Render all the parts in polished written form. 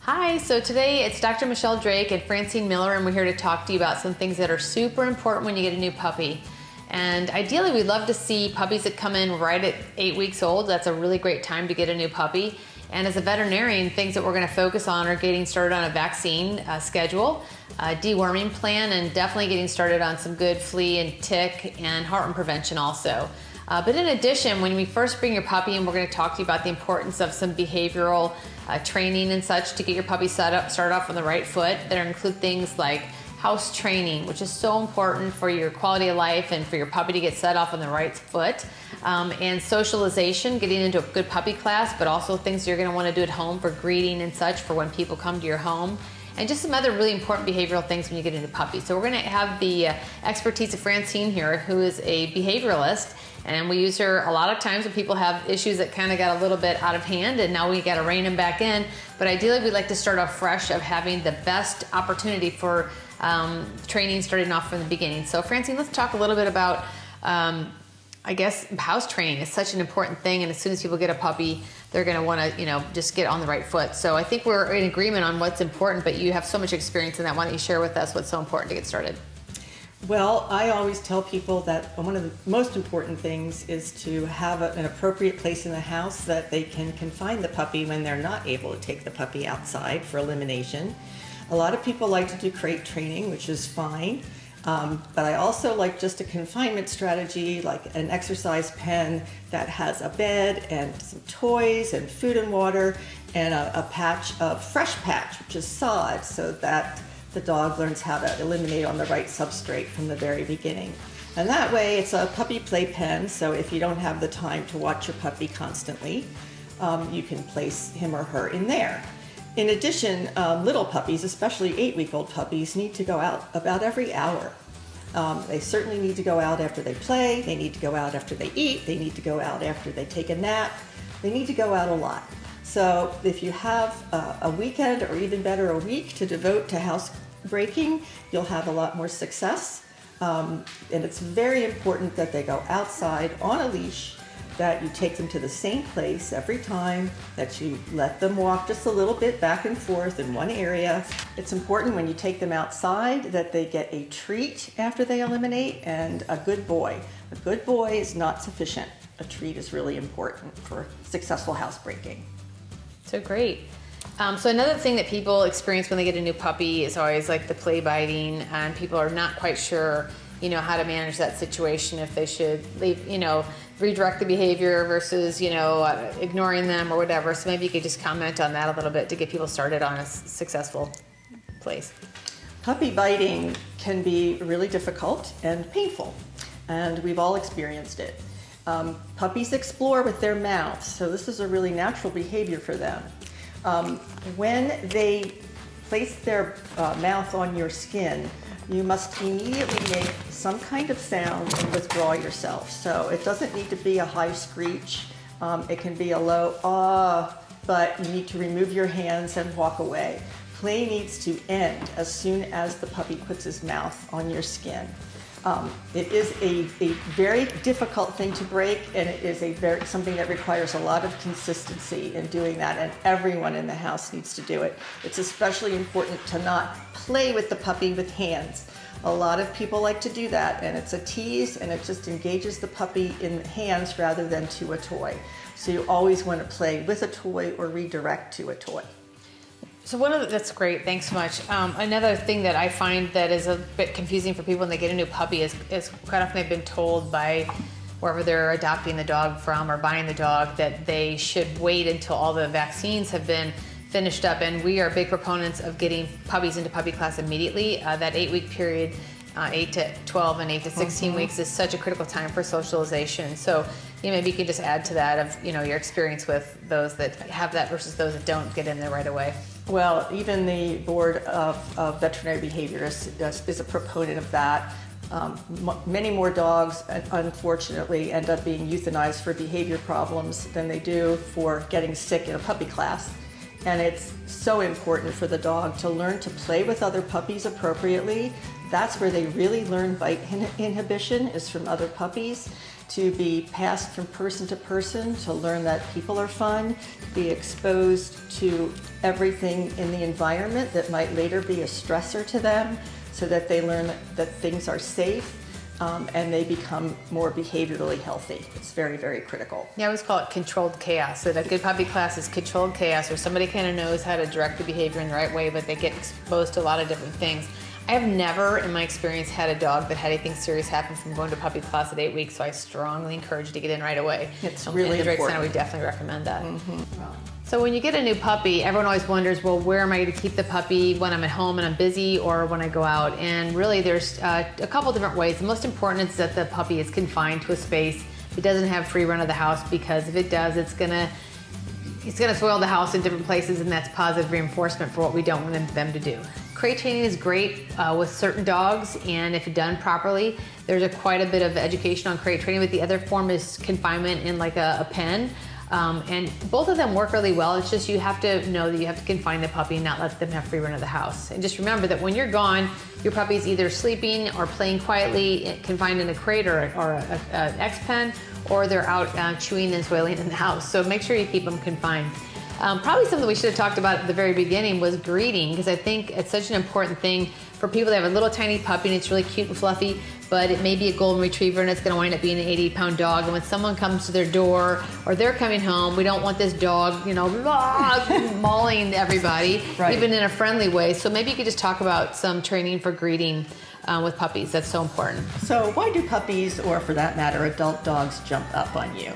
Hi, so today it's Dr. Michelle Drake and Francine Miller, and we're here to talk to you about some things that are super important when you get a new puppy. And ideally, we'd love to see puppies that come in right at 8 weeks old. That's a really great time to get a new puppy. And as a veterinarian, things that we're going to focus on are getting started on a vaccine schedule, a deworming plan, and definitely getting started on some good flea and tick and heartworm prevention also. But in addition, when we first bring your puppy in, we're going to talk to you about the importance of some behavioral training and such to get your puppy started off on the right foot. That include things like house training, which is so important for your quality of life and for your puppy to get set off on the right foot, and socialization, getting into a good puppy class, but also things you're going to want to do at home for greeting and such for when people come to your home. And just some other really important behavioral things when you get into puppies. So we're going to have the expertise of Francine here, who is a behavioralist, and we use her a lot of times when people have issues that kind of got a little bit out of hand, and now we got to rein them back in. But ideally, we'd like to start off fresh of having the best opportunity for training starting off from the beginning. So Francine, let's talk a little bit about I guess house training is such an important thing, and as soon as people get a puppy, they're going to want to, just get on the right foot. So I think we're in agreement on what's important, but you have so much experience in that. Why don't you share with us what's so important to get started? Well, I always tell people that one of the most important things is to have an appropriate place in the house that they can confine the puppy when they're not able to take the puppy outside for elimination. A lot of people like to do crate training, which is fine. But I also like just a confinement strategy, like an exercise pen that has a bed and some toys and food and water and a patch of fresh patch, which is sod, so that the dog learns how to eliminate on the right substrate from the very beginning. And that way it's a puppy play pen, so if you don't have the time to watch your puppy constantly, you can place him or her in there. In addition, little puppies, especially 8-week-old puppies, need to go out about every hour. They certainly need to go out after they play, they need to go out after they eat, they need to go out after they take a nap, they need to go out a lot. So if you have a weekend, or even better, a week to devote to housebreaking, you'll have a lot more success. And it's very important that they go outside on a leash, that you take them to the same place every time, that you let them walk just a little bit back and forth in one area. It's important when you take them outside that they get a treat after they eliminate, and a good boy. A good boy is not sufficient. A treat is really important for successful housebreaking. So great. So another thing that people experience when they get a new puppy is always like the play biting, and people are not quite sure how to manage that situation, if they should leave, redirect the behavior versus, ignoring them or whatever. So maybe you could just comment on that a little bit to get people started on a successful place. Puppy biting can be really difficult and painful, and we've all experienced it. Puppies explore with their mouths, so this is a really natural behavior for them. When they place their mouth on your skin, you must immediately make some kind of sound and withdraw yourself. So it doesn't need to be a high screech. It can be a low ah, but you need to remove your hands and walk away. Play needs to end as soon as the puppy puts his mouth on your skin. It is a very difficult thing to break, and it is something that requires a lot of consistency in doing that, and everyone in the house needs to do it. It's especially important to not play with the puppy with hands. A lot of people like to do that, and it's a tease, and it just engages the puppy in hands rather than to a toy. So you always want to play with a toy or redirect to a toy. So that's great, thanks so much. Another thing that I find that is a bit confusing for people when they get a new puppy is quite often they've been told by wherever they're adopting the dog from or buying the dog that they should wait until all the vaccines have been finished up. And we are big proponents of getting puppies into puppy class immediately. That 8-week period, 8 to 12 and 8 to 16 weeks is such a critical time for socialization. So maybe you could just add to that of your experience with those that have that versus those that don't get in there right away. Well, even the Board of Veterinary Behaviorists is a proponent of that. Many more dogs, unfortunately, end up being euthanized for behavior problems than they do for getting sick in a puppy class. And it's so important for the dog to learn to play with other puppies appropriately. That's where they really learn bite inhibition, is from other puppies, to be passed from person to person, to learn that people are fun, be exposed to everything in the environment that might later be a stressor to them, so that they learn that things are safe, and they become more behaviorally healthy. It's very, very critical. Yeah, I always call it controlled chaos. That a good puppy class is controlled chaos, where somebody kind of knows how to direct the behavior in the right way, but they get exposed to a lot of different things. I have never, in my experience, had a dog that had anything serious happen from going to puppy class at 8 weeks, so I strongly encourage you to get in right away. It's really Drake important. Center, we definitely recommend that. So when you get a new puppy, everyone always wonders, well, where am I going to keep the puppy when I'm at home and I'm busy, or when I go out? And really, there's a couple different ways. The most important is that the puppy is confined to a space. It doesn't have free run of the house, because if it does, it's gonna soil the house in different places, and that's positive reinforcement for what we don't want them to do. Crate training is great with certain dogs, and if done properly, there's quite a bit of education on crate training, but the other form is confinement in like a pen. And both of them work really well. It's just you have to know that you have to confine the puppy and not let them have free run of the house. And just remember that when you're gone, your puppy's either sleeping or playing quietly, confined in a crate or an X pen, or they're out chewing and soiling in the house. So make sure you keep them confined. Probably something we should have talked about at the very beginning was greeting, because I think it's such an important thing for people that have a little tiny puppy and it's really cute and fluffy, but it may be a golden retriever and it's going to wind up being an 80-pound dog. And when someone comes to their door or they're coming home, we don't want this dog, mauling everybody, Right. even in a friendly way. So maybe you could just talk about some training for greeting with puppies. That's so important. So why do puppies, or for that matter, adult dogs, jump up on you?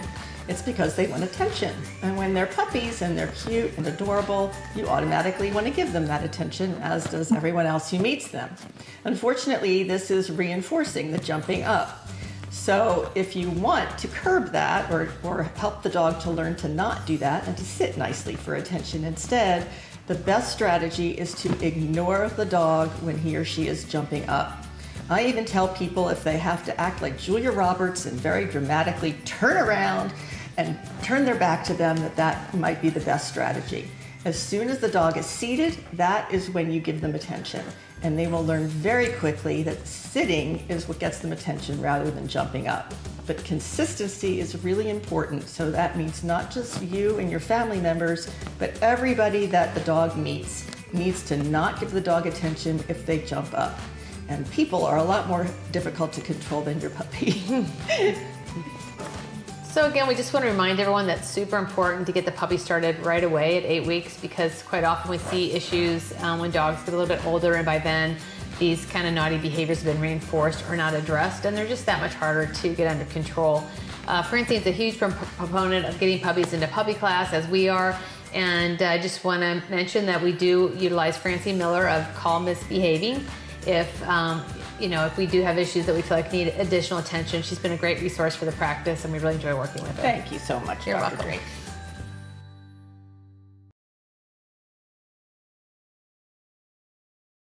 It's because they want attention. And when they're puppies and they're cute and adorable, you automatically want to give them that attention, as does everyone else who meets them. Unfortunately, this is reinforcing the jumping up. So if you want to curb that, or help the dog to learn to not do that and to sit nicely for attention instead, the best strategy is to ignore the dog when he or she is jumping up. I even tell people, if they have to act like Julia Roberts and very dramatically turn around and turn their back to them, that might be the best strategy. As soon as the dog is seated, that is when you give them attention. And they will learn very quickly that sitting is what gets them attention rather than jumping up. But consistency is really important. So that means not just you and your family members, but everybody that the dog meets needs to not give the dog attention if they jump up. And people are a lot more difficult to control than your puppy. So again, we just want to remind everyone that it's super important to get the puppy started right away at 8 weeks, because quite often we see issues when dogs get a little bit older, and by then these kind of naughty behaviors have been reinforced or not addressed, and they're just that much harder to get under control. Francine's a huge proponent of getting puppies into puppy class, as we are, and I just want to mention that we do utilize Francine Miller of Call Misbehaving if we do have issues that we feel like need additional attention. She's been a great resource for the practice, and we really enjoy working with her. Thank you so much, You're Dr. welcome. Drake.